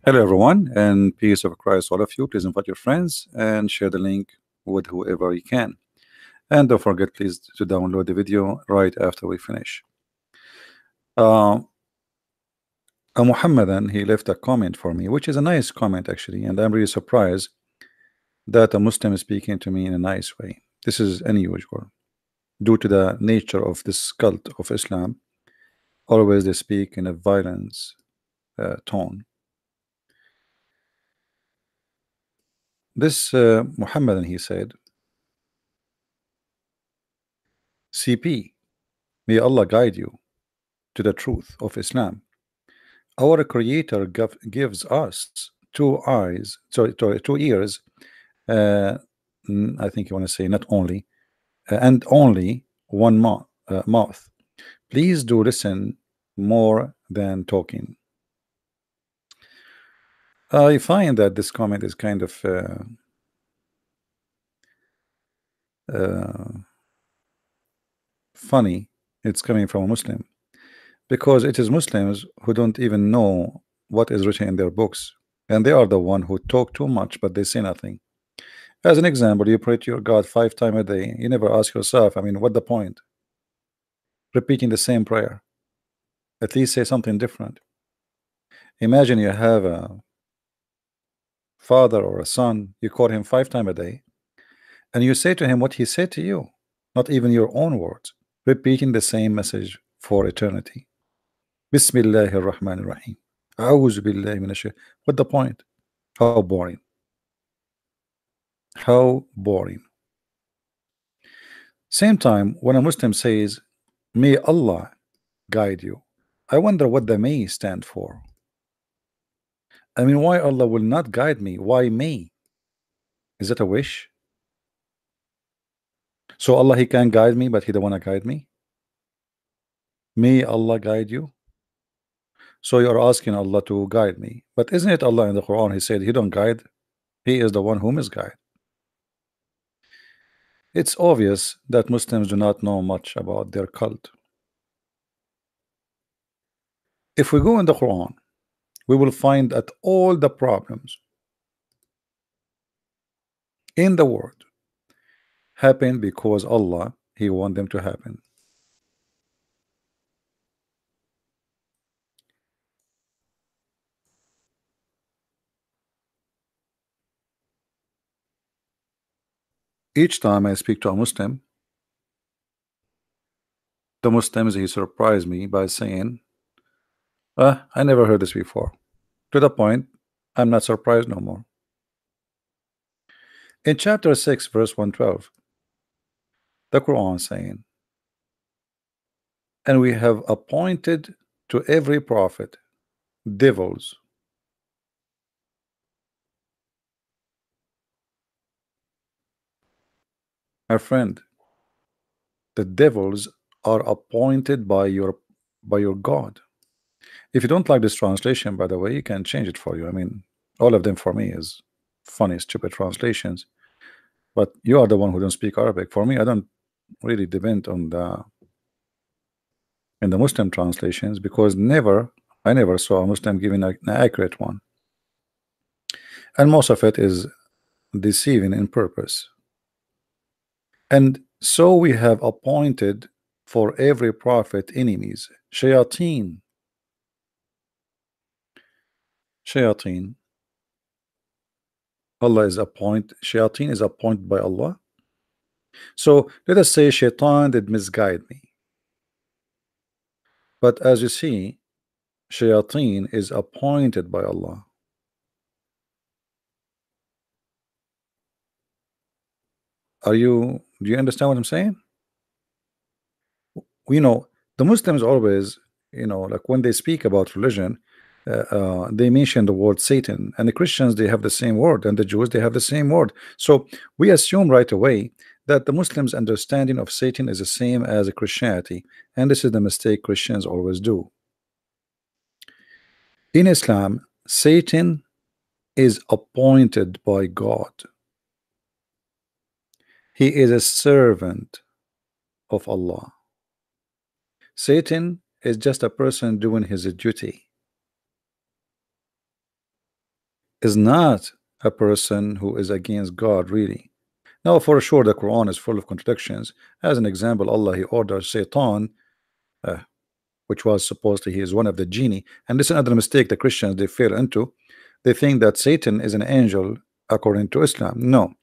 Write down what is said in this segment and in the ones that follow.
Hello, everyone, and peace of Christ, all of you. Please invite your friends and share the link with whoever you can. And don't forget, please, to download the video right after we finish. Uh, Muhammadan, he left a comment for me, which is a nice comment, actually, and I'm really surprised that a Muslim is speaking to me in a nice way. This is unusual due to the nature of this cult of Islam. Always they speak in a violence tone. This Muhammadan, he said, CP, may Allah guide you to the truth of Islam. Our Creator gives us two eyes, sorry, two ears. Uh, I think you want to say not only, and only one mouth. Please do listen more than talking. I find that this comment is kind of funny. It's coming from a Muslim because it is Muslims who don't even know what is written in their books, and they are the one who talk too much, but they say nothing. As an example, you pray to your God 5 times a day. You never ask yourself, I mean, what the point? Repeating the same prayer. At least say something different. Imagine you have a father or a son, you call him 5 times a day, and you say to him what he said to you, not even your own words, repeating the same message for eternity. Bismillahir Rahmanir Rahim. A'udhu billahi minash shaitanir. What the point? How boring. How boring. Same time, when a Muslim says, may Allah guide you, I wonder what the may stand for. I mean, why Allah will not guide me? Why may? Is that a wish? So Allah, he can guide me, but he don't want to guide me. May Allah guide you. So you're asking Allah to guide me, but isn't it Allah in the Quran? He said he don't guide. He is the one who misguide. It's obvious that Muslims do not know much about their cult. If we go in the Quran, we will find that all the problems in the world happen because Allah, he want them to happen. Each time I speak to a Muslim, the Muslims, he surprised me by saying, I never heard this before. To the point, I'm not surprised no more. In chapter 6, verse 112, the Quran saying, and we have appointed to every prophet devils. My friend, the devils are appointed by your God. If you don't like this translation, by the way, you can change it for you. I mean, all of them for me is funny, stupid translations. But you are the one who don't speak Arabic. For me, I don't really depend on the Muslim translations because I never saw a Muslim giving an accurate one, and most of it is deceiving in purpose. And so we have appointed for every prophet enemies, shayateen. Shayateen. Allah is shayateen is appointed by Allah. So let us say shaitan did misguide me. But as you see, shayateen is appointed by Allah. Do you understand what I'm saying? The Muslims always, like when they speak about religion, they mention the word Satan, and the Christians, they have the same word, and the Jews, they have the same word. So we assume right away that the Muslims understanding of Satan is the same as Christianity, and this is the mistake Christians always do. In Islam, Satan is appointed by God. He is a servant of Allah. Satan is just a person doing his duty. is not a person who is against God, really. Now, for sure, the Quran is full of contradictions. As an example, Allah He orders Satan, uh, which was supposedly he is one of the genie, and this is another mistake the Christians they fell into. They think that Satan is an angel according to Islam. No,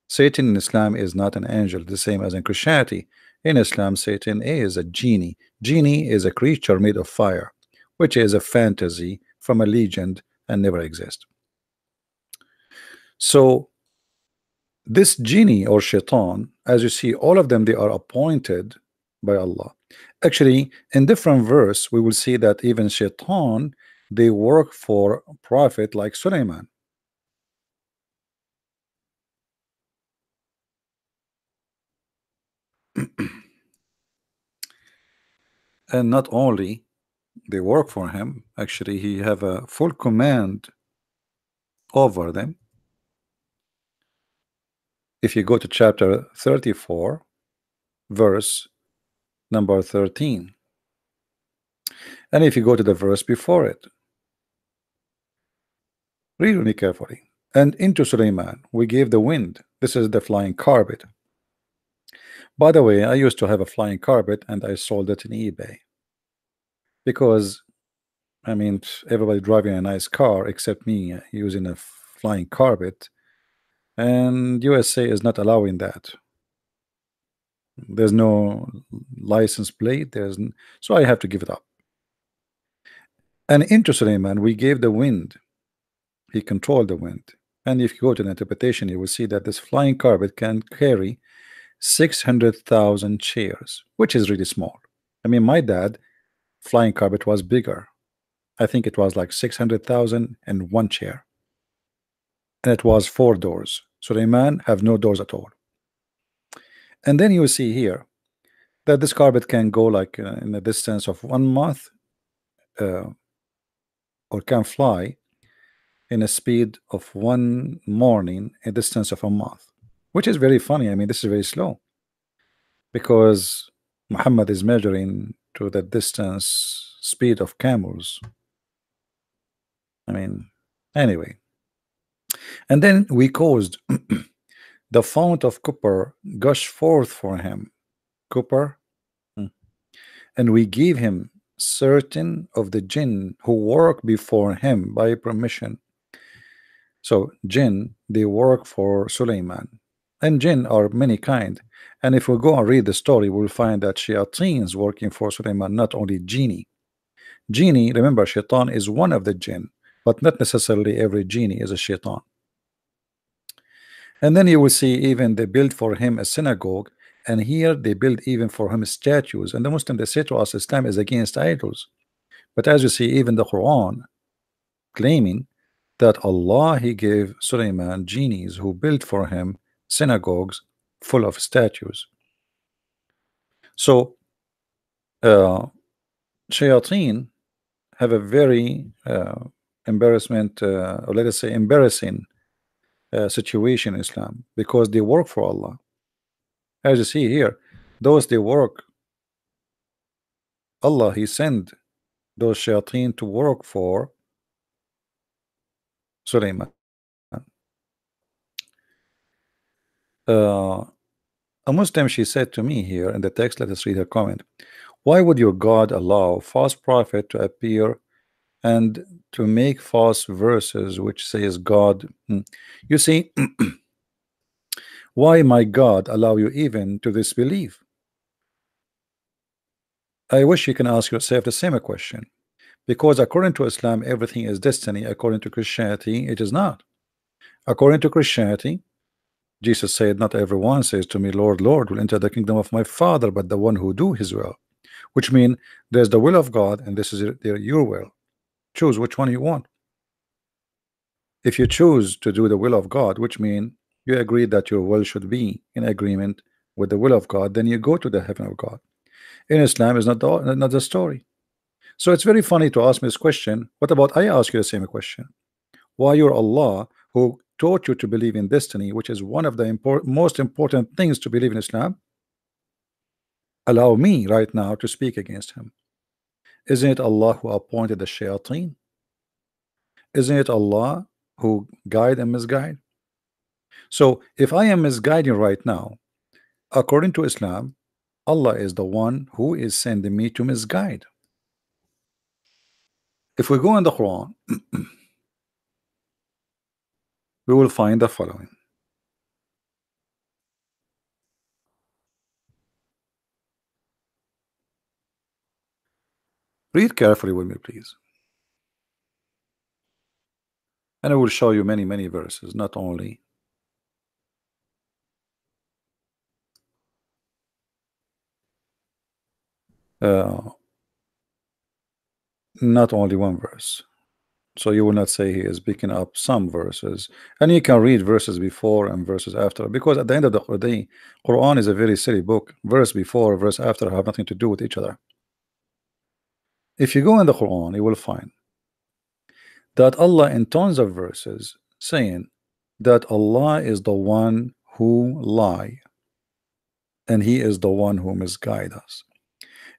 Satan in Islam is not an angel, the same as in Christianity. In Islam, Satan is a genie. Genie is a creature made of fire, which is a fantasy from a legend and never exist. So this genie or shaitan, as you see, all of them they are appointed by Allah. Actually, in different verse, we will see that even shaitan they work for prophet like Sulaiman. And not only they work for him, actually he have a full command over them. If you go to chapter 34 verse number 13, and if you go to the verse before it, read me carefully. And into Sulaiman we gave the wind. This is the flying carpet. By the way, I used to have a flying carpet and I sold it in eBay because I mean everybody driving a nice car except me using a flying carpet, and USA is not allowing that. There's no license plate. So I have to give it up. And into Suleiman we gave the wind. He controlled the wind. And if you go to the interpretation, you will see that this flying carpet can carry 600,000 chairs, which is really small. I mean, my dad flying carpet was bigger. I think it was like 600,000 and one chair, and it was 4 doors. Suleiman have no doors at all. And then you see here that this carpet can go like in a distance of 1 month, or can fly in a speed of 1 morning, a distance of a month, which is very funny. I mean, this is very slow because Muhammad is measuring to the distance speed of camels. I mean, anyway. And then we caused the fount of copper gush forth for him. Copper. And we gave him certain of the jinn who work before him by permission. So jinn, they work for Suleiman, and jinn are many kind. And if we go and read the story, we'll find that shayateens working for Suleiman, not only genie. Genie, remember, shaitan is one of the jinn, but not necessarily every genie is a shaitan. And then you will see even they build for him a synagogue, and here they build even for him statues. And the Muslim they say to us Islam is against idols, but as you see even the Quran claiming that Allah He gave Suleiman genies who built for him synagogues full of statues. So shayateen have a very embarrassment, or let us say embarrassing situation in Islam, because they work for Allah. As you see here, those they work, Allah He sent those shayateen to work for Suleiman. A Muslim, she said to me here in the text, let us read her comment. Why would your God allow false prophet to appear and to make false verses which says God? You see, why my God allow you even to disbelieve? I wish you can ask yourself the same question, because according to Islam everything is destiny. According to Christianity it is not. According to Christianity, Jesus said, not everyone says to me, Lord, Lord, will enter the kingdom of my Father, but the one who do his will. Which means there's the will of God, and this is your will. Choose which one you want. If you choose to do the will of God, which means you agree that your will should be in agreement with the will of God, then you go to the heaven of God. In Islam is not the story. So it's very funny to ask me this question. What about I ask you the same question? Why your Allah, who taught you to believe in destiny, which is one of the most important things to believe in Islam, allow me right now to speak against him? Isn't it Allah who appointed the shayateen? Isn't it Allah who guide and misguide? So if I am misguiding right now, according to Islam, Allah is the one who is sending me to misguide. If we go in the Quran, we will find the following. Read carefully with me, please. And I will show you many verses, uh, not only one verse. So you will not say he is picking up some verses, and you can read verses before and verses after, because at the end of the day, Quran is a very silly book. Verse before, verse after have nothing to do with each other. If you go in the Quran, you will find that Allah in tons of verses saying that Allah is the one who lie and he is the one who misguide us.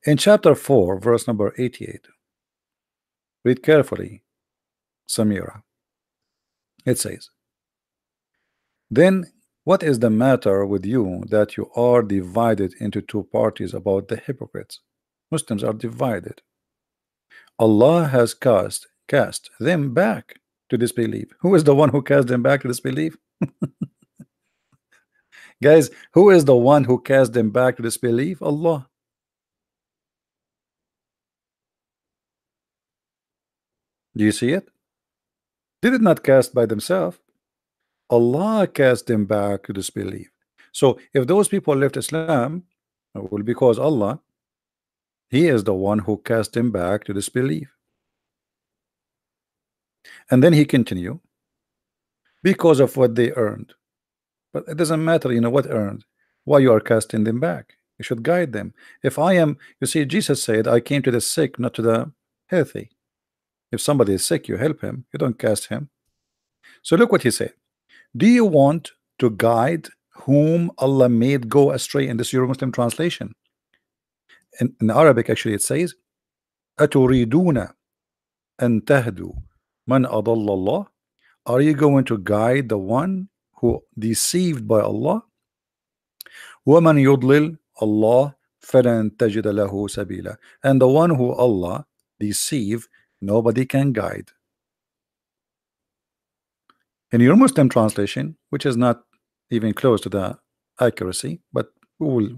In chapter 4 verse number 88, read carefully, Samira. It says, then what is the matter with you that you are divided into two parties about the hypocrites? Muslims are divided. Allah has cast them back to disbelief. Who is the one who cast them back to disbelief? Guys, who is the one who cast them back to disbelief? Allah. Do you see it? They did not cast by themselves. Allah cast them back to disbelief. So if those people left Islam, it will be because Allah, he is the one who cast them back to disbelief. And then he continue, because of what they earned. But it doesn't matter, you know what earned, why you are casting them back. You should guide them. If I am, you see, Jesus said, I came to the sick, not to the healthy. If somebody is sick, you help him, you don't cast him. So look what he said. Do you want to guide whom Allah made go astray? In this Euro Muslim translation, in Arabic actually it says, أتريدون أن تهدوا من أضل الله? Are you going to guide the one who deceived by Allah? ومن يضلل الله فلن تجد له سبيلا. And the one who Allah deceive, nobody can guide. In your Muslim translation, which is not even close to the accuracy, but we will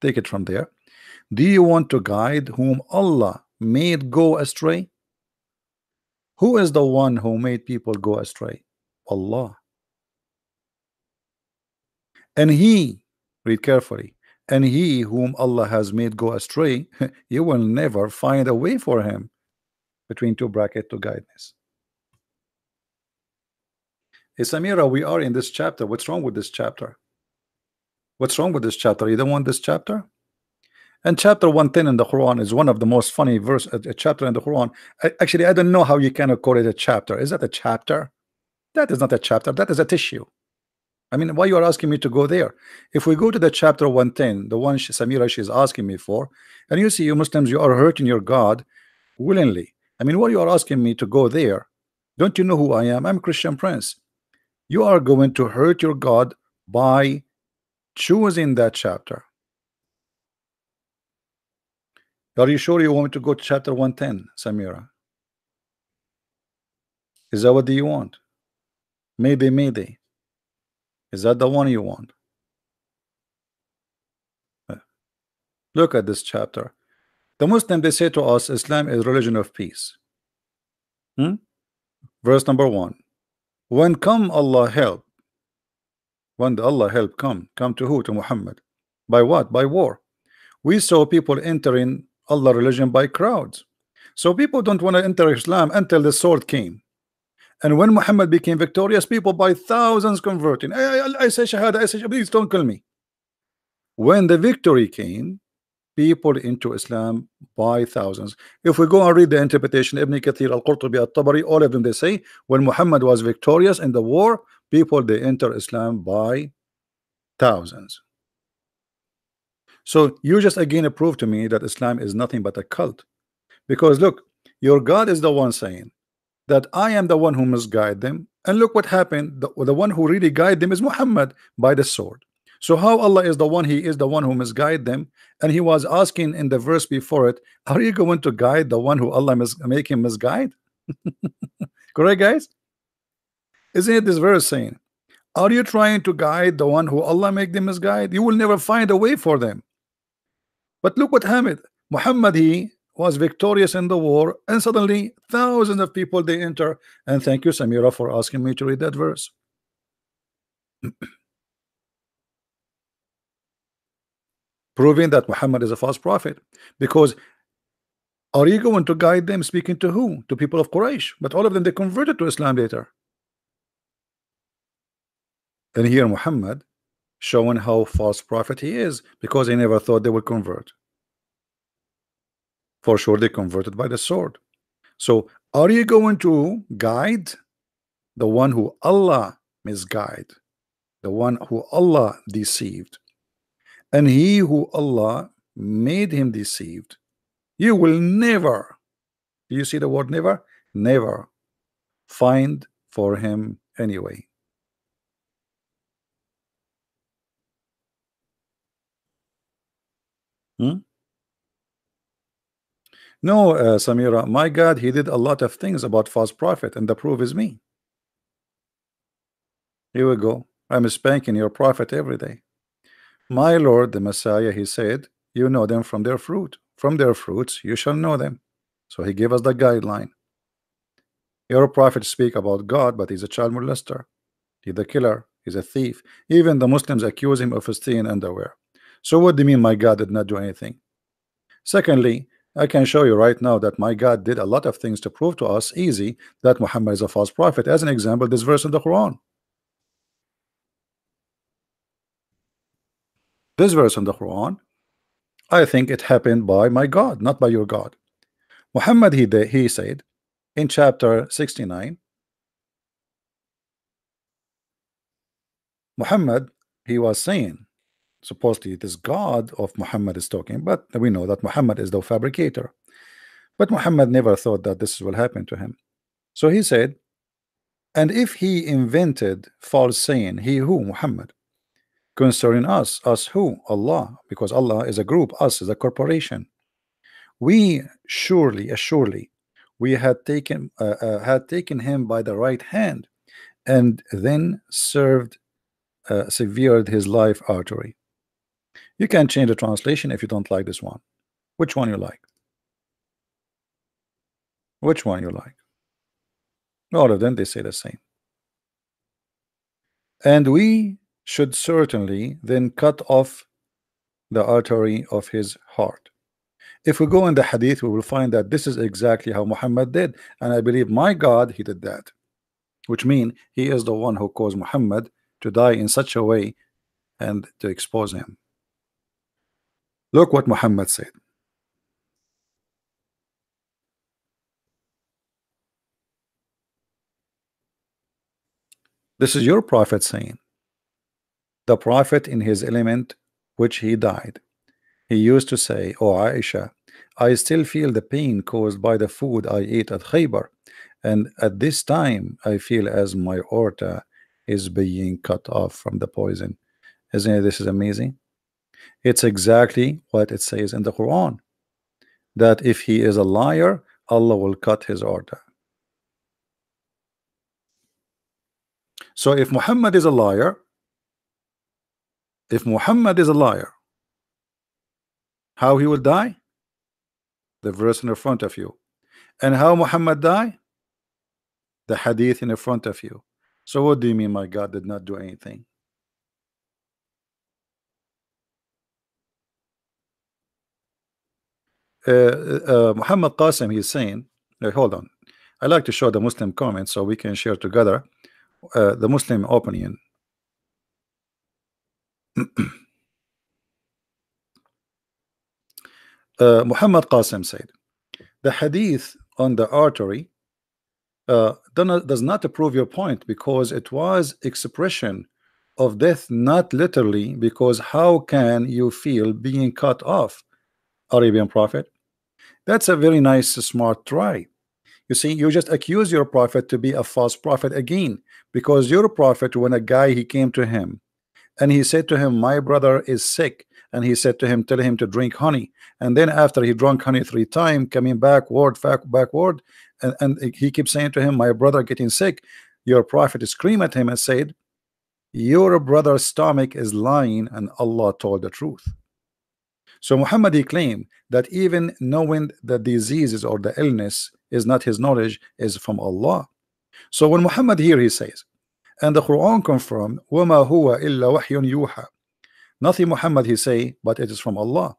take it from there. Do you want to guide whom Allah made go astray? Who is the one who made people go astray? Allah. And he, read carefully, and he whom Allah has made go astray, you will never find a way for him, between two brackets, to guidance. Hey Samira, we are in this chapter. What's wrong with this chapter? What's wrong with this chapter? You don't want this chapter? And chapter 110 in the Quran is one of the most funny a chapter in the Quran. Actually, I don't know how you cannot call it a chapter. Is that a chapter? That is not a chapter. That is a tissue. I mean, why you are asking me to go there? If we go to the chapter 110, the one Samira she's asking me for, and you see, you Muslims, you are hurting your God willingly. I mean, why you are asking me to go there? Don't you know who I am? I'm Christian Prince. You are going to hurt your God by choosing that chapter. Are you sure you want me to go to chapter 110, Samira? Is that what do you want? Maybe. Is that the one you want? Look at this chapter. The Muslim, they say to us, Islam is religion of peace. Verse number 1. When come Allah help? When the Allah help come to who? To Muhammad. By what? By war. We saw people entering Allah religion by crowds. So people don't want to enter Islam until the sword came. And when Muhammad became victorious, people by thousands converting. I say shahada, I say please don't kill me. When the victory came, people into Islam by thousands. If we go and read the interpretation, Ibn Kathir, Al-Qurtubi, Al-Tabari, all of them, they say when Muhammad was victorious in the war, people they enter Islam by thousands. So you just again prove to me that Islam is nothing but a cult, because look, your God is the one saying that I am the one who misguide them, And look what happened. The one who really guided them is Muhammad by the sword. So how Allah is the one, he is the one who misguide them, and he was asking in the verse before it, are you going to guide the one who Allah make him misguide? Correct, guys? Isn't it this verse saying, are you trying to guide the one who Allah make them misguide? You will never find a way for them. But look what happened. Muhammad, he was victorious in the war, and suddenly thousands of people they enter. And thank you, Samira, for asking me to read that verse. Proving that Muhammad is a false prophet. Because are you going to guide them speaking to who? To people of Quraysh. But all of them, they converted to Islam later. And here Muhammad showing how false prophet he is, because he never thought they would convert. For sure they converted by the sword. So are you going to guide the one who Allah misguide, the one who Allah deceived, and he who Allah made him deceived? You will never, do you see the word never? Never find for him anyway. No, Samira, my God, he did a lot of things about false prophet, and the proof is me. Here we go. I'm spanking your prophet every day. My Lord, the Messiah, he said, you know them from their fruit. From their fruits you shall know them. So he gave us the guideline. Your prophet speak about God, but he's a child molester. He's a killer. He's a thief. Even the Muslims accuse him of stealing underwear. So what do you mean my God did not do anything? Secondly, I can show you right now that my God did a lot of things to prove to us easy that Muhammad is a false prophet. As an example, this verse in the Quran. This verse in the Quran, I think it happened by my God, not by your God. Muhammad, he said in chapter 69, Muhammad, he was saying, supposedly this God of Muhammad is talking, but we know that Muhammad is the fabricator. But Muhammad never thought that this will happen to him. So he said, and if he invented false saying, he who, Muhammad, concerning us who? Allah, because Allah is a group, us is a corporation. We assuredly, we had taken him by the right hand, and then severed his life artery. You can change the translation if you don't like this one. Which one you like? Which one you like? All of them, they say the same. And we should certainly then cut off the artery of his heart. If we go in the hadith, we will find that this is exactly how Muhammad did, and I believe my God, he did that, which means he is the one who caused Muhammad to die in such a way and to expose him. Look what Muhammad said. This is your prophet saying, the prophet in his element which he died, he used to say, oh Aisha, I still feel the pain caused by the food I ate at Khaybar, and at this time I feel as my aorta is being cut off from the poison. Isn't it, this is amazing? It's exactly what it says in the Quran, that if he is a liar, Allah will cut his aorta. So if Muhammad is a liar, how he will die? The verse in front of you. And how Muhammad die? The hadith in front of you. So what do you mean my God did not do anything? Muhammad Qasim, he's saying, hold on, I like to show the Muslim comments so we can share together the Muslim opinion. Muhammad Qasim said, the hadith on the artery does not prove your point, because it was expression of death, not literally, because how can you feel being cut off? Arabian Prophet, that's a very nice smart try. You see, you just accuse your prophet to be a false prophet again, because your prophet, when a guy he came to him and he said to him, my brother is sick, and he said to him, tell him to drink honey, and then after he drank honey 3 times, coming backward, and he keeps saying to him, my brother getting sick, your prophet screamed at him and said, your brother's stomach is lying and Allah told the truth. So Muhammad he claimed that even knowing the diseases or the illness is not his knowledge, is from Allah. So when Muhammad here he says, and the Quran confirmed, وَمَا هُوَ إِلَّا وَحْيٌ يُوحَى, nothing Muhammad he say but it is from Allah.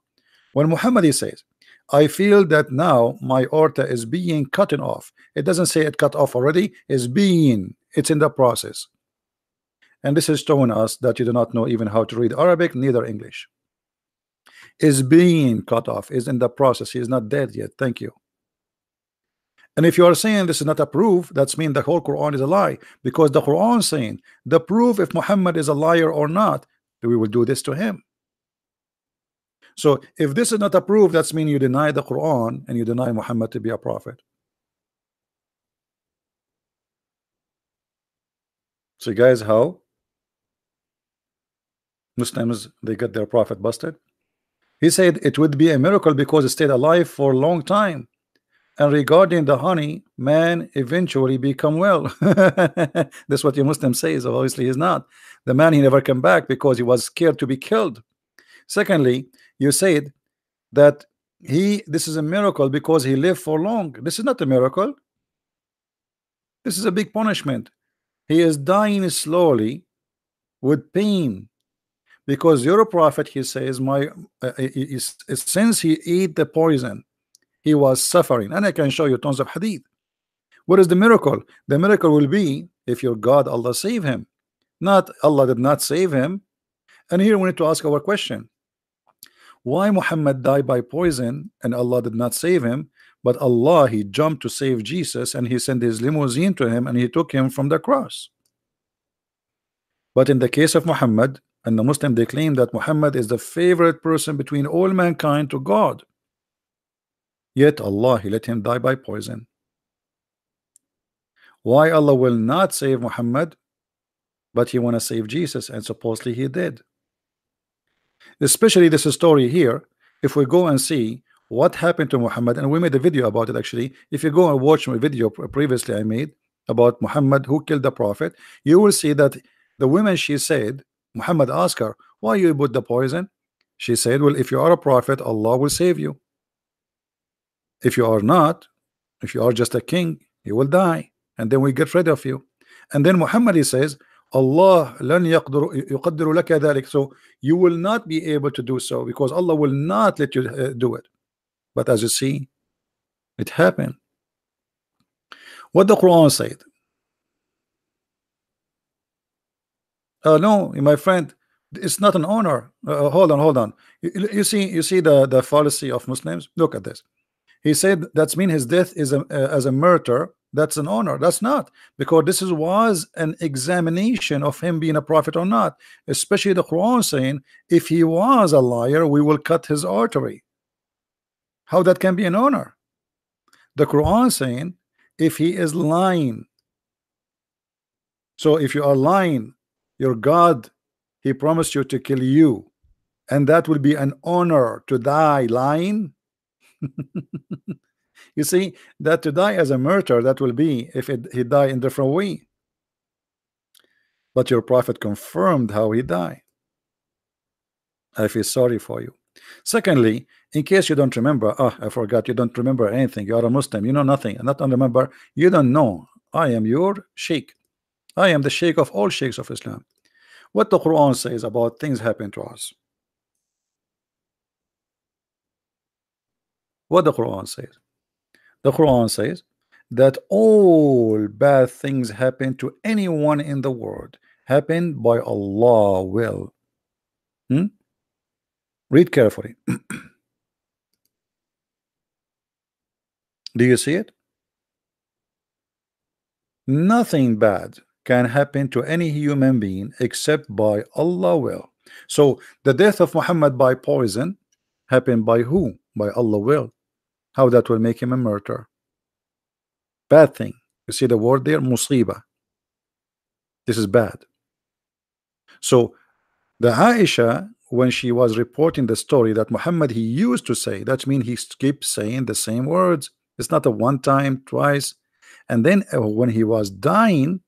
When Muhammad he says, I feel that now my aorta is being cut off, it doesn't say it cut off already, it's in the process. And this is showing us that you do not know even how to read Arabic, neither English. Is being cut off, is in the process, he is not dead yet. Thank you. And if you are saying this is not a proof, that's mean the whole Quran is a lie, because the Quran is saying the proof if Muhammad is a liar or not, we will do this to him. So if this is not a proof, that's mean you deny the Quran and you deny Muhammad to be a prophet. So guys, how Muslims they get their prophet busted? He said it would be a miracle because it stayed alive for a long time. And regarding the honey, man eventually become well. That's what your Muslim says. Obviously, he's not. The man he never came back because he was scared to be killed. Secondly, you said that this is a miracle because he lived for long. This is not a miracle. This is a big punishment. He is dying slowly with pain because your prophet, he says, since he ate the poison, he was suffering. And I can show you tons of hadith. What is the miracle? The miracle will be if your God Allah save him, not Allah did not save him. And here we need to ask our question: why Muhammad died by poison and Allah did not save him, but Allah he jumped to save Jesus and he sent his limousine to him and he took him from the cross? But in the case of Muhammad and the Muslim, they claim that Muhammad is the favorite person between all mankind to God, yet Allah he let him die by poison. Why Allah will not save Muhammad, but he want to save Jesus, and supposedly he did? Especially this story here, if we go and see what happened to Muhammad, and we made a video about it actually. If you go and watch my video previously I made about Muhammad who killed the prophet, you will see that the woman, she said, Muhammad asked her, why you put the poison? She said, well, if you are a prophet, Allah will save you. If you are not, if you are just a king, you will die, and then we get rid of you. And then Muhammad he says, Allah lan yuqaddiru laka dhalik, so you will not be able to do so because Allah will not let you do it. But as you see, it happened. What the Quran said, no, my friend, it's not an honor. Hold on. You see the fallacy of Muslims. Look at this. He said that's mean his death is as a murder. That's an honor. That's not, because this was an examination of him being a prophet or not. Especially the Quran saying if he was a liar, we will cut his artery. How that can be an honor? The Quran saying if he is lying. So if you are lying, your God, he promised you to kill you, and that will be an honor to die lying. You see that to die as a murderer, that will be if he die in different way. But your prophet confirmed how he died. I feel sorry for you. Secondly, in case you don't remember, I forgot, you don't remember anything. You are a Muslim, you know nothing. And not only remember, you don't know. I am your sheikh. I am the sheikh of all sheikhs of Islam. What the Quran says about things happen to us. What the Quran says. The Quran says that all bad things happen to anyone in the world happen by Allah will. Read carefully. Do you see it? Nothing bad can happen to any human being except by Allah will. So the death of Muhammad by poison happened by who? By Allah will. How that will make him a murderer? Bad thing. You see the word there, musiba. This is bad. So the Aisha, when she was reporting the story that Muhammad he used to say, that means he keeps saying the same words. It's not a one time, twice. And then when he was dying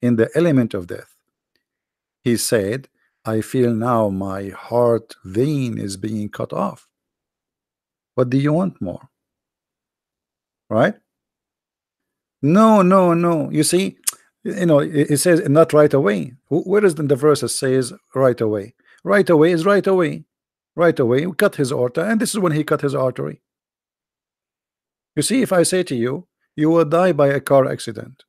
in the element of death, he said, I feel now my heart vein is being cut off. What do you want more? Right? No, no, no. You see, it says not right away. Where is in the verse that says right away? Right away is right away. Right away, he cut his aorta, and this is when he cut his artery. You see, if I say to you, you will die by a car accident,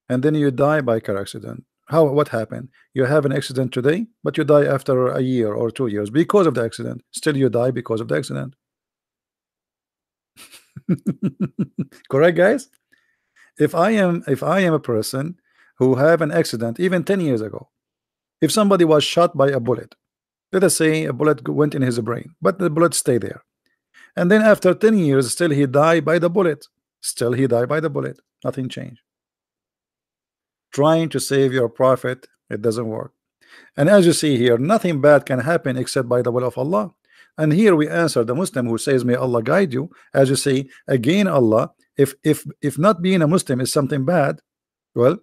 and then you die by car accident. What happened? You have an accident today, but you die after a year or 2 years because of the accident. Still, you die because of the accident. Correct, guys? If I am a person who have an accident even 10 years ago, if somebody was shot by a bullet, let us say a bullet went in his brain, but the bullet stayed there, and then after 10 years still he died by the bullet, nothing changed. Trying to save your prophet, it doesn't work. And as you see here, nothing bad can happen except by the will of Allah. And here we answer the Muslim who says, may Allah guide you. As you say, again, Allah, if not being a Muslim is something bad, well,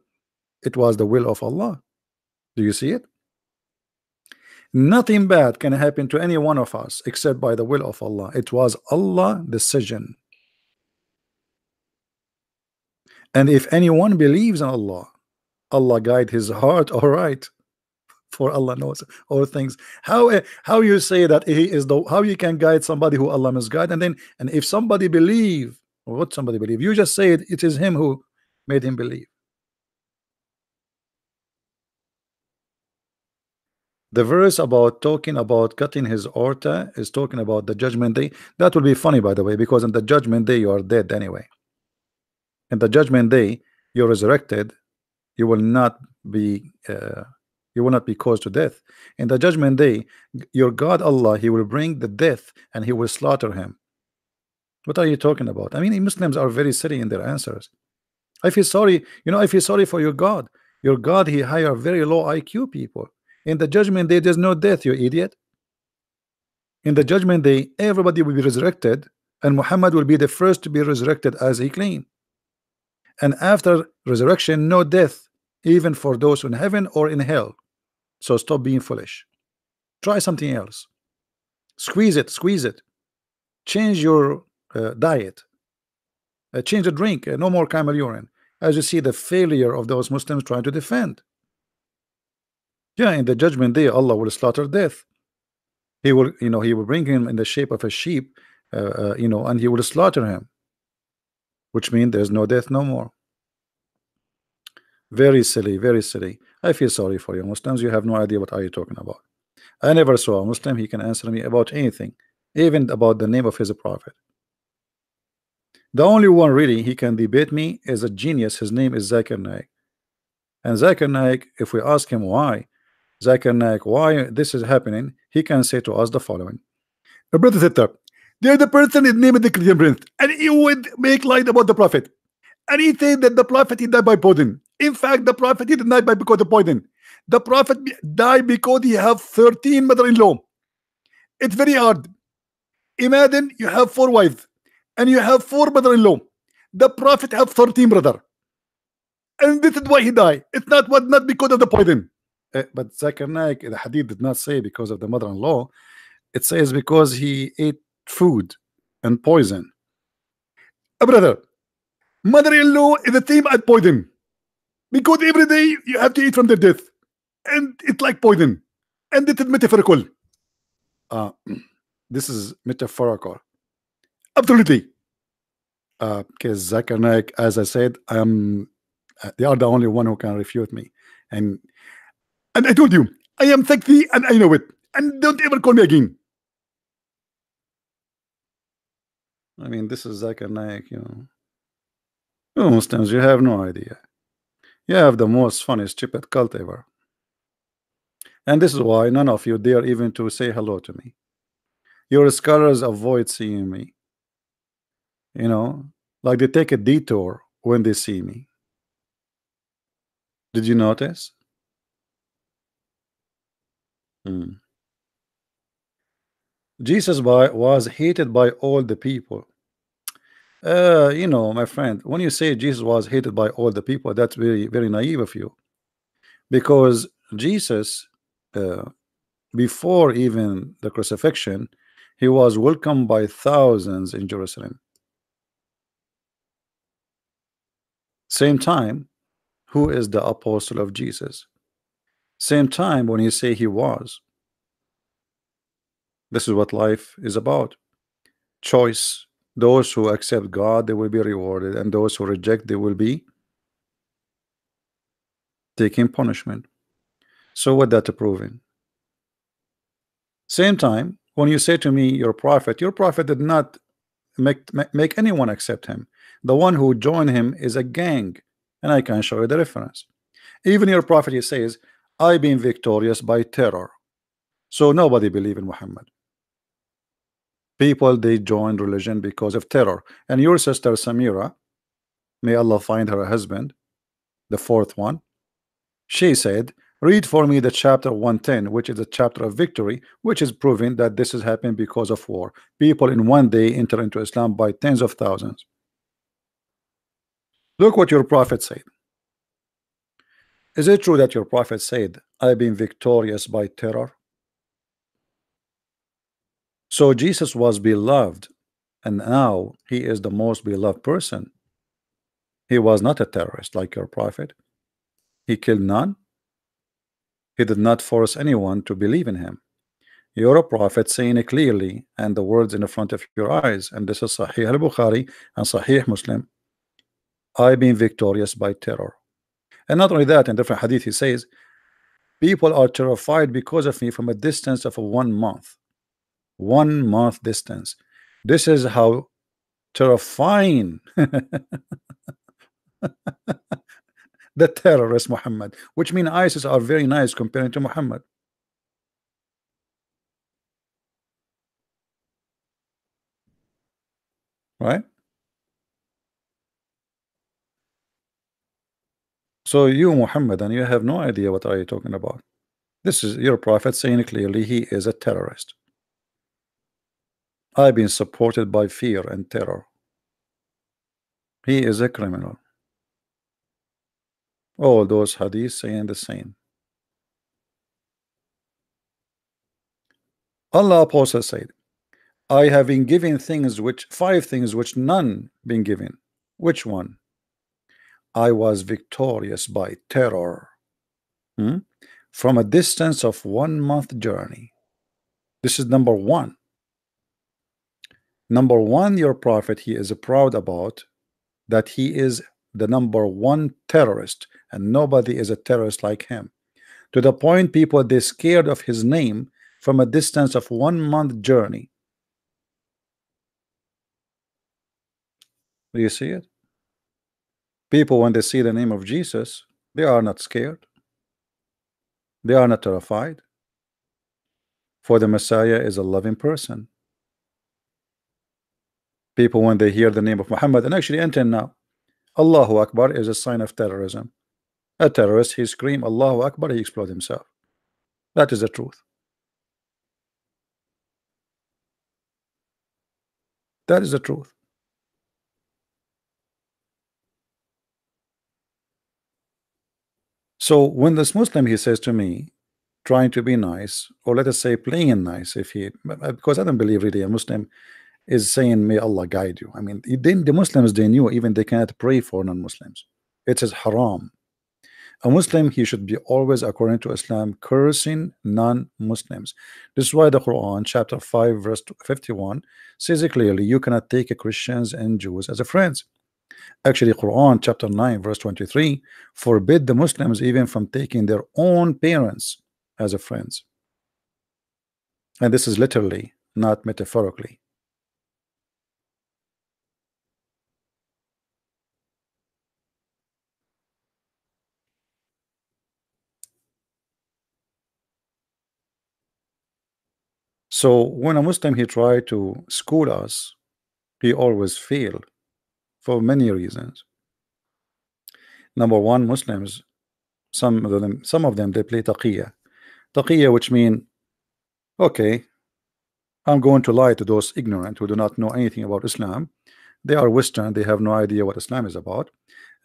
it was the will of Allah. Do you see it? Nothing bad can happen to any one of us except by the will of Allah. It was Allah's decision. And if anyone believes in Allah, Allah guide his heart, all right. For Allah knows all things. How you say that he is the, how you can guide somebody who Allah must guide, and if somebody believe, what somebody believe, you just say it is him who made him believe. The verse about talking about cutting his aorta is talking about the judgment day. That will be funny, by the way, because in the judgment day you are dead anyway. In the judgment day you're resurrected. You will not be caused to death. In the judgment day, your God Allah, he will bring the death and he will slaughter him. What are you talking about? I mean, Muslims are very silly in their answers. I feel sorry, I feel sorry for your God. Your God, he hire very low IQ people. In the judgment day, there's no death, you idiot. In the judgment day, everybody will be resurrected, and Muhammad will be the first to be resurrected as he claimed. And after resurrection, no death, even for those in heaven or in hell. So stop being foolish. Try something else. Squeeze it. Change your diet. Change the drink. No more camel urine. As you see the failure of those Muslims trying to defend. Yeah, in the judgment day, Allah will slaughter death. He will, he will bring him in the shape of a sheep, and he will slaughter him. Which means there's no death no more. Very silly, very silly. I feel sorry for you Muslims. You have no idea what are you talking about. I never saw a Muslim he can answer me about anything, even about the name of his prophet. The only one really he can debate me is a genius. His name is Zakir Naik. And Zakir Naik, if we ask him why this is happening, he can say to us the following. Brother Sitter, there's the person is named the Christian Prince, and he would make light about the prophet. And he said that the prophet he died by poison. In fact, the prophet didn't die because of poison. The prophet died because he have 13 mother-in-law. It's very hard. Imagine you have 4 wives and you have 4 mother-in-law. The prophet have 13 brother, and this is why he died. It's not because of the poison. But Zakir Naik, the hadith did not say because of the mother-in-law. It says because he ate food and poison. Brother, mother-in-law is the same as poison, because every day you have to eat from their death, and it's like poison, and this is metaphorical. This is metaphorical, absolutely. Because Zakir Naik, as I said, they are the only one who can refute me, and I told you I am sexy and I know it, and don't ever call me again. I mean, this is Zakir Naik, You Muslims, you have no idea. You have the most funny, stupid cult ever. And this is why none of you dare even to say hello to me. Your scholars avoid seeing me. Like they take a detour when they see me. Did you notice? Hmm. Jesus was hated by all the people. My friend, when you say Jesus was hated by all the people, that's very, very naive of you. Because Jesus, uh, before even the crucifixion, he was welcomed by thousands in Jerusalem. Same time, who is the apostle of Jesus? Same time when you say he was. This is what life is about. Choice. Those who accept God, they will be rewarded, and those who reject, they will be taking punishment. So what that proving? Same time, when you say to me, your prophet did not make anyone accept him. The one who joined him is a gang, and I can show you the reference. Even your prophet, he says, I been victorious by terror. So nobody believe in Muhammad. People, they join religion because of terror. And your sister Samira, may Allah find her a husband, the fourth one, she said, read for me the chapter 110, which is a chapter of victory, which is proving that this is happening because of war. People in one day enter into Islam by tens of thousands. Look what your prophet said. Is it true that your prophet said, I've been victorious by terror? So Jesus was beloved, and now he is the most beloved person. He was not a terrorist like your prophet. He killed none. He did not force anyone to believe in him. You're a prophet saying it clearly, and the words in the front of your eyes, and this is Sahih al-Bukhari and Sahih Muslim. I've been victorious by terror. And not only that, in different hadith he says, people are terrified because of me from a distance of 1 month. 1 month distance. This is how terrifying the terrorist Muhammad, which mean ISIS are very nice comparing to Muhammad, right? So you Muhammad, and you have no idea what are you talking about. This is your prophet saying clearly he is a terrorist. I've been supported by fear and terror. He is a criminal. All those hadiths saying the same. Allah Apostle said, I have been given things which five things which none been given. Which one? I was victorious by terror. Hmm? From a distance of 1 month journey. This is number one. Number one, your prophet, he is proud about that he is the number one terrorist, and nobody is a terrorist like him. To the point people they scared of his name from a distance of 1 month journey. Do you see it? People, when they see the name of Jesus, they are not scared. They are not terrified. For the Messiah is a loving person. People, when they hear the name of Muhammad, and actually until now, Allahu Akbar is a sign of terrorism. A terrorist, he scream Allahu Akbar, he explode himself. That is the truth. That is the truth. So when this Muslim he says to me, trying to be nice, or let us say playing nice, if he, because I don't believe really a Muslim is saying may Allah guide you. I mean, the Muslims, they knew even they cannot pray for non-Muslims. It is haram. A Muslim, he should be always, according to Islam, cursing non-Muslims. This is why the Quran chapter 5 verse 51 says it clearly, you cannot take Christians and Jews as a friends. Actually, Quran chapter 9 verse 23 forbid the Muslims even from taking their own parents as a friends. And this is literally, not metaphorically. So when a Muslim he try to school us, he always fail for many reasons. Number one, Muslims, some of them they play taqiyya, which mean, okay, I'm going to lie to those ignorant who do not know anything about Islam. They are Western, they have no idea what Islam is about,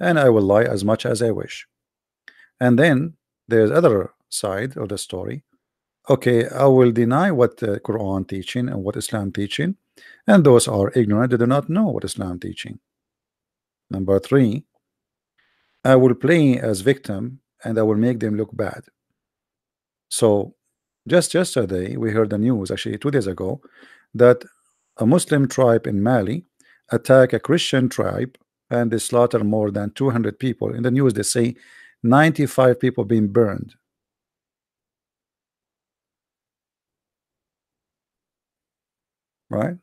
and I will lie as much as I wish. And then there's other side of the story. Okay, I will deny what the Quran teaching and what Islam teaching, and those are ignorant, they do not know what Islam teaching. Number three, I will play as victim and I will make them look bad. So just yesterday we heard the news, actually 2 days ago, that a Muslim tribe in Mali attack a Christian tribe and they slaughter more than 200 people. In the news they say 95 people being burned. Right?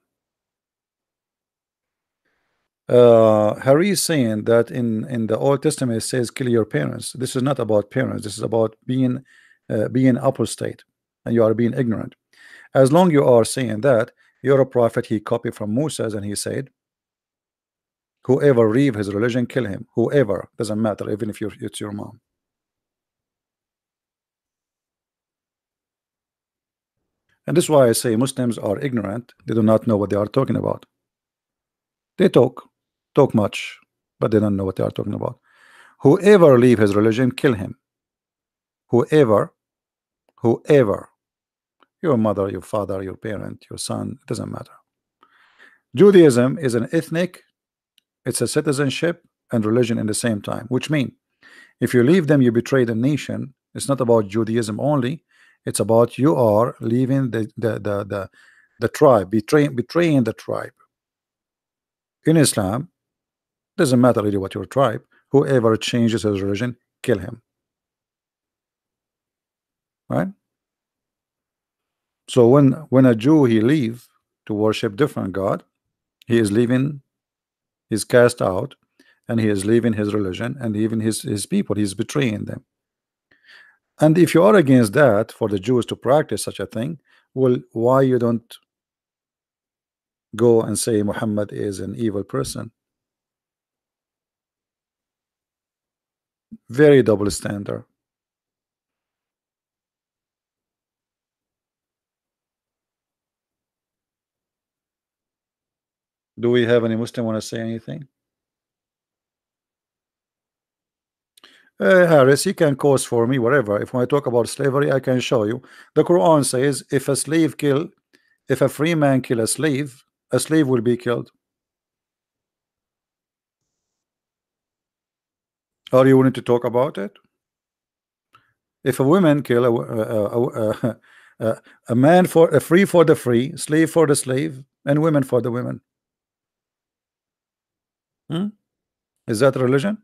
Harry is saying that in the Old Testament it says kill your parents. This is not about parents. This is about being apostate and you are being ignorant. As long you are saying that, you're a prophet. He copied from Moses and he said, whoever leave his religion, kill him. Whoever, doesn't matter, even if it's your mom. And this is why I say Muslims are ignorant. They do not know what they are talking about. They talk much, but they don't know what they are talking about. Whoever leave his religion, kill him. Whoever, your mother, your father, your parent, your son, it doesn't matter. Judaism is an ethnic, it's a citizenship and religion in the same time, which means if you leave them, you betray the nation. It's not about Judaism only, it's about you are leaving the tribe, betraying the tribe. In Islam, doesn't matter really what your tribe, whoever changes his religion, kill him. Right? So when a Jew he leave to worship different God, he is leaving, he's cast out, and he is leaving his religion and even his people. He's betraying them. And if you are against that, for the Jews to practice such a thing, well, why you don't go and say Muhammad is an evil person? Very double standard. Do we have any Muslim want to say anything? Harris, you can cause for me whatever. If when I talk about slavery, I can show you. The Quran says if a free man kill a slave will be killed. Are you willing to talk about it? If a woman kill a man for a free for the free, slave for the slave, and women for the women, is that religion?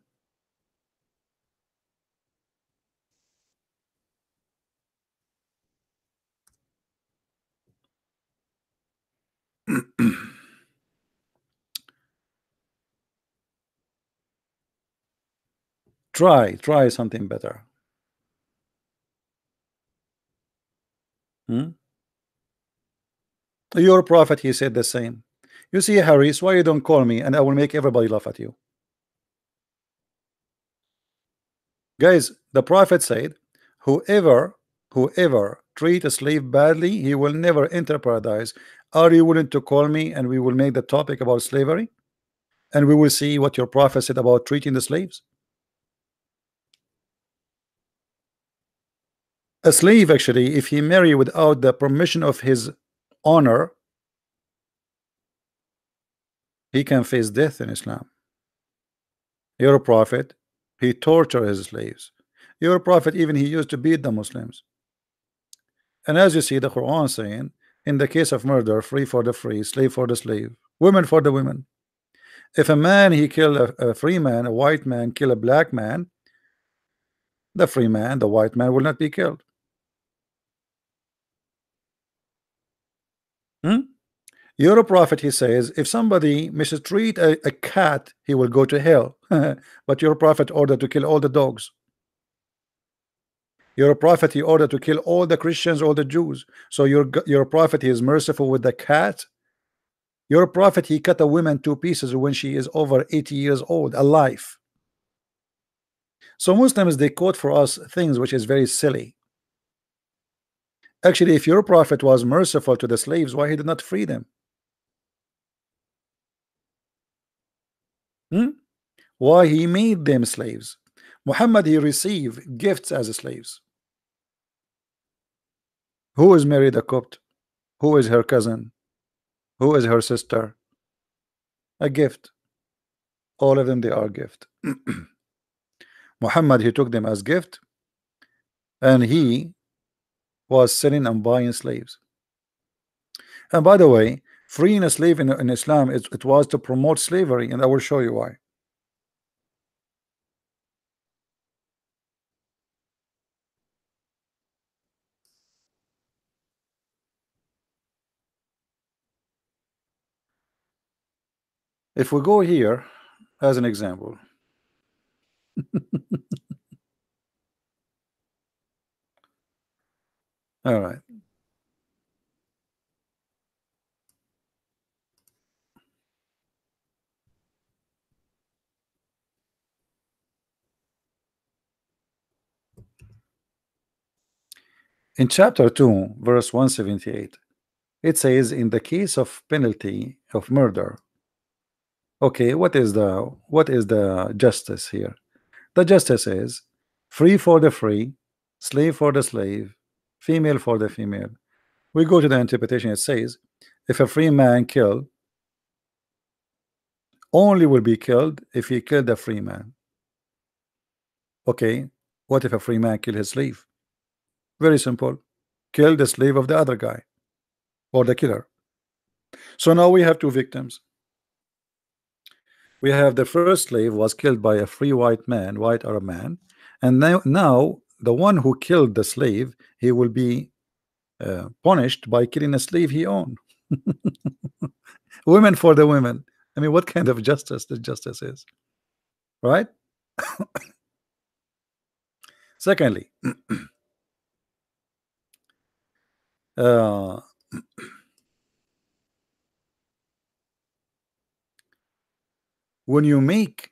Try something better. Your prophet, he said the same. You see, Harris, why you don't call me and I will make everybody laugh at you? Guys, the prophet said, whoever treat a slave badly, he will never enter paradise. Are you willing to call me and we will make the topic about slavery? And we will see what your prophet said about treating the slaves. A slave, actually, if he marry without the permission of his owner, he can face death in Islam. Your prophet, he tortured his slaves. Your prophet, even he used to beat the Muslims. And as you see, the Quran saying, in the case of murder, free for the free, slave for the slave, women for the women. If a man he kill a free man, a white man kill a black man, the free man, the white man will not be killed. Your prophet, he says, if somebody mistreat a cat, he will go to hell. But your prophet ordered to kill all the dogs. Your prophet, he ordered to kill all the Christians, all the Jews. So your prophet, he is merciful with the cat. Your prophet, he cut a woman to pieces when she is over 80 years old, alive. So Muslims, they quote for us things which is very silly. Actually, if your prophet was merciful to the slaves, why he did not free them? Hmm? Why he made them slaves? Muhammad, he received gifts as slaves. Who is married a Copt? Who is her cousin? Who is her sister? A gift. All of them, they are gift. Muhammad, he took them as gift, and he was selling and buying slaves. And by the way, freeing a slave in Islam, it was to promote slavery, and I will show you why. If we go here as an example, all right, in chapter 2, verse 178, it says, in the case of penalty of murder, okay, what is the justice here? The justice is free for the free, slave for the slave, female for the female. We go to the interpretation. It says, if a free man kill, only will be killed if he killed a free man. Okay, what if a free man kill his slave? Very simple. Kill the slave of the other guy or the killer. So now we have two victims. We have the first slave was killed by a free white man, white Arab man, and now the one who killed the slave, he will be punished by killing a slave he owned. Women for the women. I mean, what kind of justice this justice is, right? Secondly, uh, when you make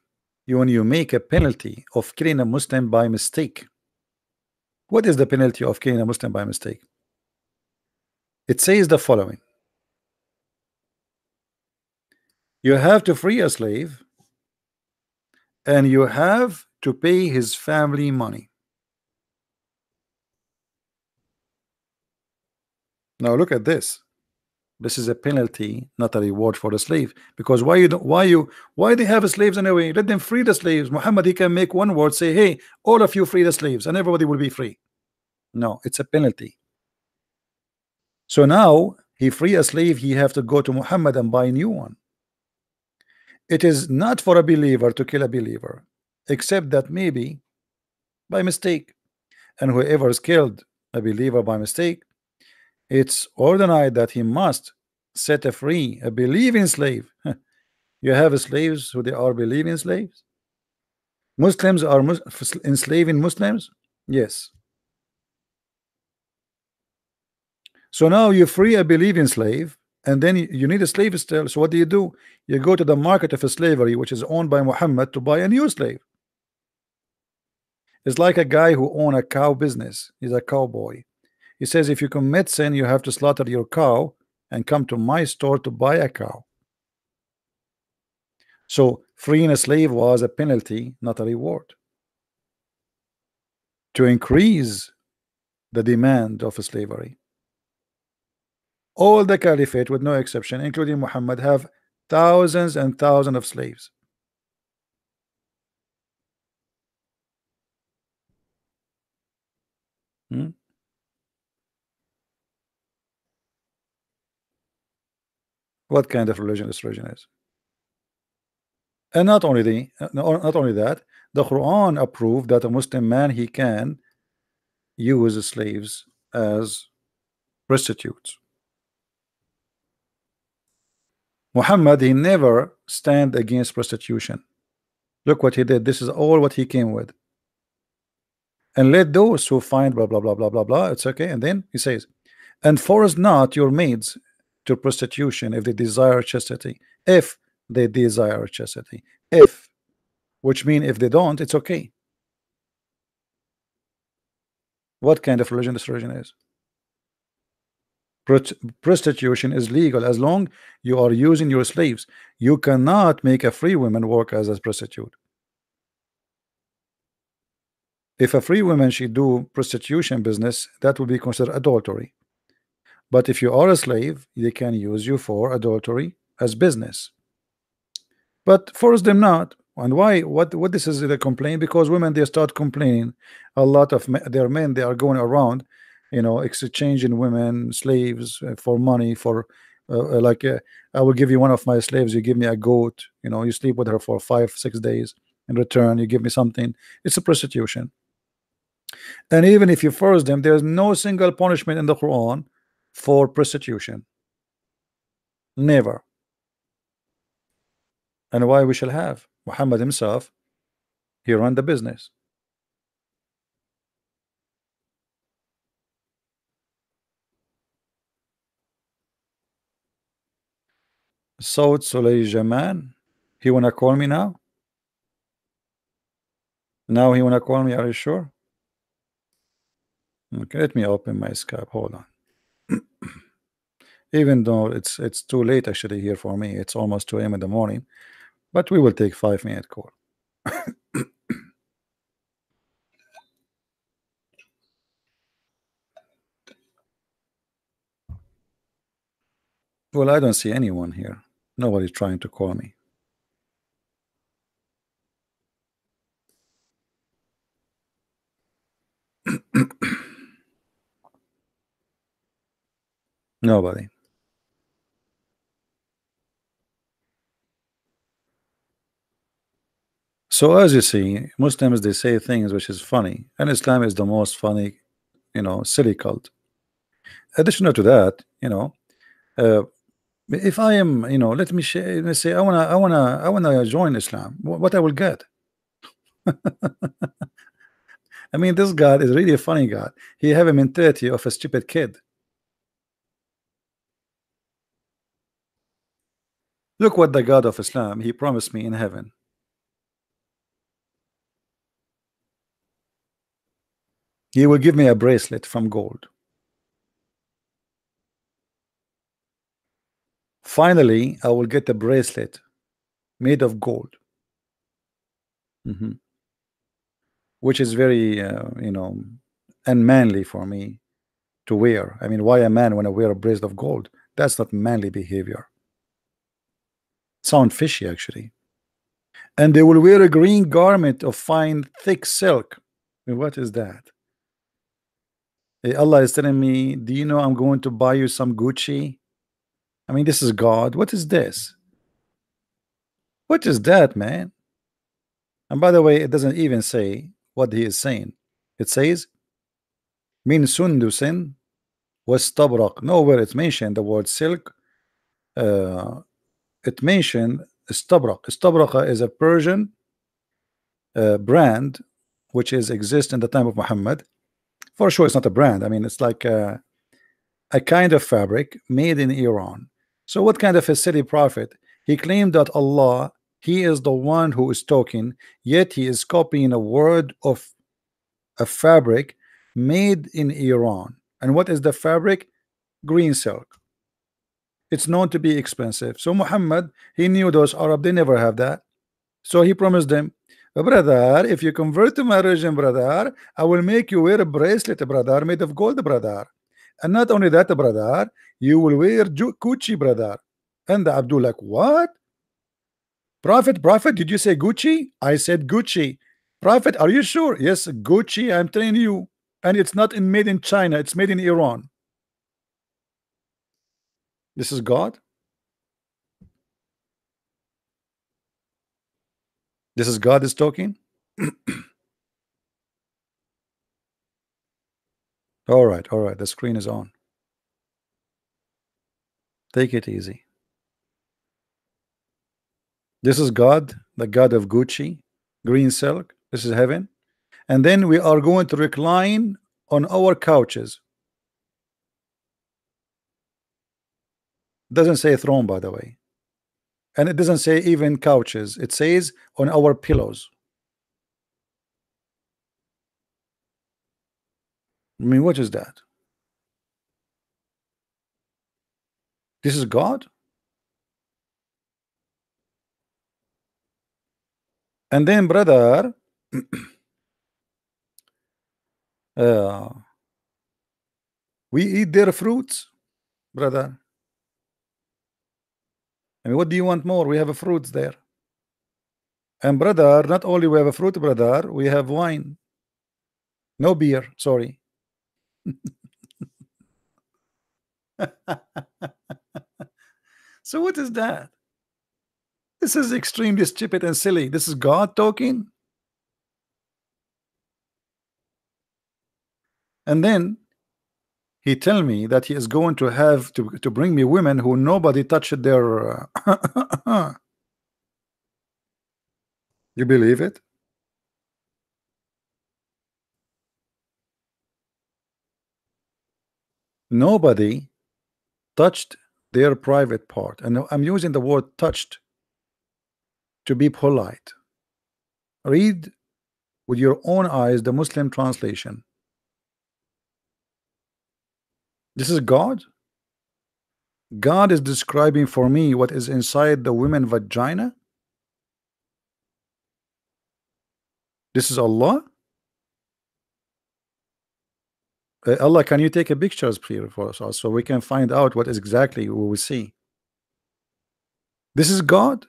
a penalty of killing a Muslim by mistake, what is the penalty of killing a Muslim by mistake? It says the following: you have to free a slave, and you have to pay his family money. Now look at this. This is a penalty, not a reward for the slave. Because why they have slaves anyway? Let them free the slaves. Muhammad, he can make one word, say, hey, all of you free the slaves, and everybody will be free. No, it's a penalty. So now he free a slave, he have to go to Muhammad and buy a new one. It is not for a believer to kill a believer, except that maybe by mistake. And whoever is killed a believer by mistake, it's ordained that he must set free a believing slave. You have slaves who they are believing slaves. Muslims are enslaving Muslims. Yes. So now you free a believing slave, and then you need a slave still. So what do? You go to the market of slavery, which is owned by Muhammad, to buy a new slave. It's like a guy who own a cow business. He's a cowboy. He says, if you commit sin, you have to slaughter your cow and come to my store to buy a cow. So freeing a slave was a penalty, not a reward, to increase the demand of slavery. All the caliphate, with no exception, including Muhammad, have thousands and thousands of slaves. Hmm? What kind of religion this religion is? And not only that, the Quran approved that a Muslim man, he can use slaves as prostitutes. Muhammad, he never stand against prostitution. Look what he did. This is all what he came with. And let those who find blah blah blah blah blah blah, it's okay. And then he says, and force not your maids to prostitution if they desire chastity. If they desire chastity. If, which mean if they don't, it's okay. What kind of religion this religion is? Prostitution is legal as long you are using your slaves. You cannot make a free woman work as a prostitute. If a free woman she do prostitution business, that will be considered adultery. But if you are a slave, they can use you for adultery as business. But force them not. And why? What this is the complaint? Because women they start complaining. A lot of their men they are going around, exchanging women slaves for money for like I will give you one of my slaves, you give me a goat. You sleep with her for 5 6 days. In return, you give me something. It's a prostitution. And even if you force them, there's no single punishment in the Quran for prostitution. Never. And why we shall have? Muhammad himself, he ran the business. Saud Sulayjaman, he wanna call me now? Now he wanna call me, are you sure? Okay, let me open my Skype. Hold on. Even though it's too late actually here for me, it's almost 2 a.m. in the morning, but we will take 5-minute call. Well, I don't see anyone here. Nobody's trying to call me. Nobody. So as you see, Muslims they say things which is funny, and Islam is the most funny, silly cult. Additional to that, uh, if I am, let me say, I wanna join Islam. What I will get? I mean, this God is really a funny God. He have a mentality of a stupid kid. Look what the God of Islam he promised me in heaven. He will give me a bracelet from gold. Finally, I will get a bracelet made of gold. Which is very, unmanly for me to wear. I mean, why a man want to wear a bracelet of gold? That's not manly behavior. Sound fishy, actually. And they will wear a green garment of fine, thick silk. I mean, what is that? Allah is telling me, do you know I'm going to buy you some Gucci? I mean, this is God. What is this? What is that, man? And by the way, it doesn't even say what he is saying. It says, Min sundusin was tabrak. Nowhere it's mentioned the word silk. It mentioned istabrak. Istabraka is a Persian brand which is exist in the time of Muhammad. For sure, it's not a brand. I mean, it's like a kind of fabric made in Iran. So, what kind of a silly prophet? He claimed that Allah, He is the one who is talking, yet He is copying a word of a fabric made in Iran. And what is the fabric? Green silk. It's known to be expensive. So Muhammad, he knew those Arab, they never have that. So he promised them, brother, if you convert to my religion, brother, I will make you wear a bracelet, brother, made of gold, brother. And not only that, brother, you will wear Gucci, brother. And Abdul like, what? Prophet, did you say Gucci? I said Gucci. Prophet, are you sure? Yes, Gucci, I'm telling you. And it's not made in China, it's made in Iran. This is God. This is God is talking. All right, the screen is on. Take it easy. This is God, the God of Gucci, green silk. This is heaven. And then we are going to recline on our couches. Doesn't say throne, by the way. And it doesn't say even couches. It says on our pillows. I mean, what is that? This is God? And then, brother, uh, we eat their fruits, brother. I mean, what do you want more? We have a fruits there. And brother, not only we have a fruit, brother, we have wine. No beer, sorry. So what is that? This is extremely stupid and silly. This is God talking. And then he tell me that he is going to have to bring me women who nobody touched their you believe it? Nobody touched their private part, and I'm using the word touched to be polite. Read with your own eyes the Muslim translation. This is God. God is describing for me what is inside the women vagina. This is Allah. Allah, can you take a pictures here for us so we can find out what is exactly what we see? This is God.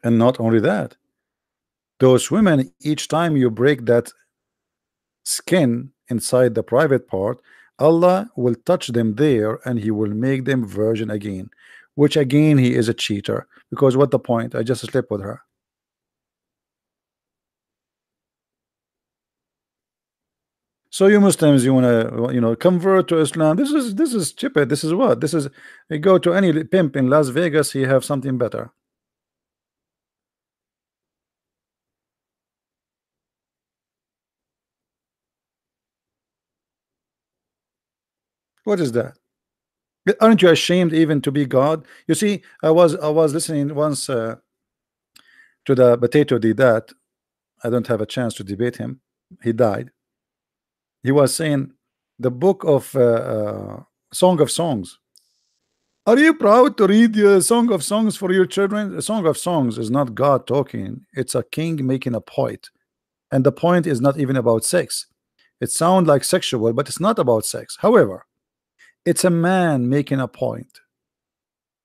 And not only that, those women, each time you break that skin inside the private part, Allah will touch them there and he will make them virgin again, which again he is a cheater, because what the point? I just slept with her. So you Muslims, you wanna convert to Islam. This is stupid. This is what? This is you go to any pimp in Las Vegas, he have something better. What is that? Aren't you ashamed even to be God? You see, I was listening once to the potato did that. I don't have a chance to debate him. He died. He was saying the book of Song of Songs. Are you proud to read the Song of Songs for your children? The Song of Songs is not God talking. It's a king making a point, and the point is not even about sex. It sounds like sexual, but it's not about sex. However, it's a man making a point.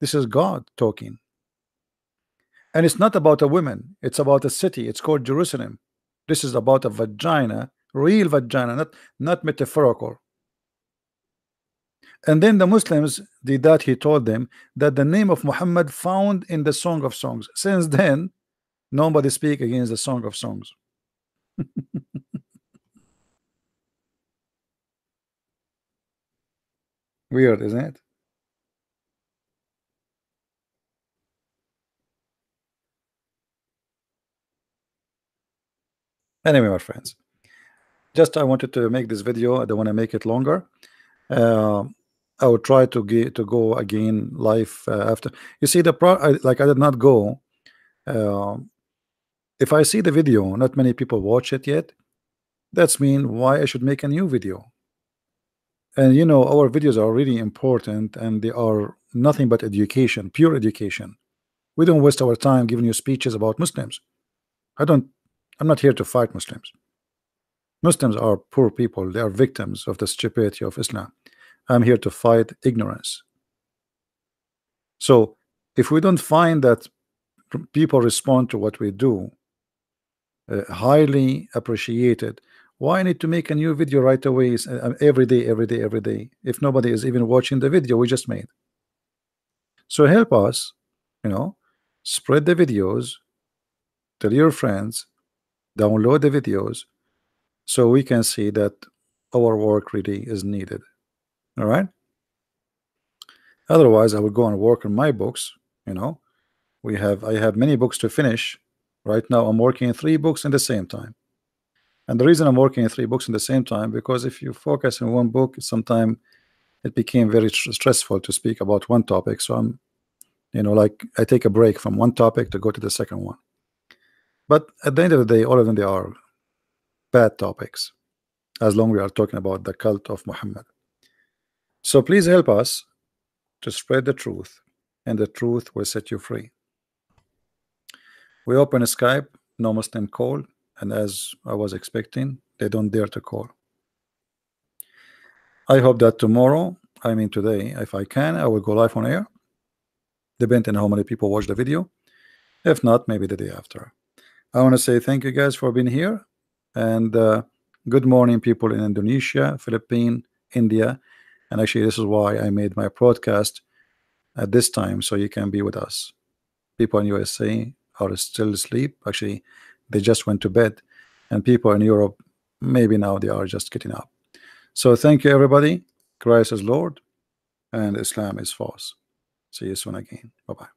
This is God talking. And it's not about a woman, it's about a city. It's called Jerusalem. This is about a vagina, real vagina, not metaphorical. And then the Muslims did that. He told them that the name of Muhammad found in the Song of Songs. Since then, nobody speak against the Song of Songs. Weird, isn't it? Anyway, my friends, just I wanted to make this video. I don't want to make it longer. uh, I will try to go again live after. You see, like I did not go. Uh, if I see the video, not many people watch it yet. That's mean why I should make a new video. And our videos are really important, and they are nothing but education, pure education. We don't waste our time giving you speeches about Muslims. I don't. I'm not here to fight Muslims. Muslims are poor people. They are victims of the stupidity of Islam. I'm here to fight ignorance. So if we don't find that people respond to what we do, highly appreciated, why I need to make a new video right away, every day, every day, every day, if nobody is even watching the video we just made? So help us, spread the videos, tell your friends, download the videos, so we can see that our work really is needed. All right. Otherwise, I will go and work on my books, you know, I have many books to finish. Right now I'm working 3 books in the same time. And the reason I'm working in 3 books in the same time, because if you focus on one book, sometimes it became very stressful to speak about one topic. So I'm, like I take a break from one topic to go to the second one. But at the end of the day, all of them, they are bad topics, as long we are talking about the cult of Muhammad. So please help us to spread the truth, and the truth will set you free. We open Skype, no Muslim call, and as I was expecting, they don't dare to call. I hope that tomorrow, I mean today, if I can, I will go live on air, depending on how many people watch the video. If not, maybe the day after. I want to say thank you guys for being here, and good morning people in Indonesia, Philippines, India. And actually this is why I made my broadcast at this time, so you can be with us. People in USA are still asleep. Actually, they just went to bed, and people in Europe, maybe now they are just getting up. So thank you everybody. Christ is Lord and Islam is false. See you soon again. Bye-bye.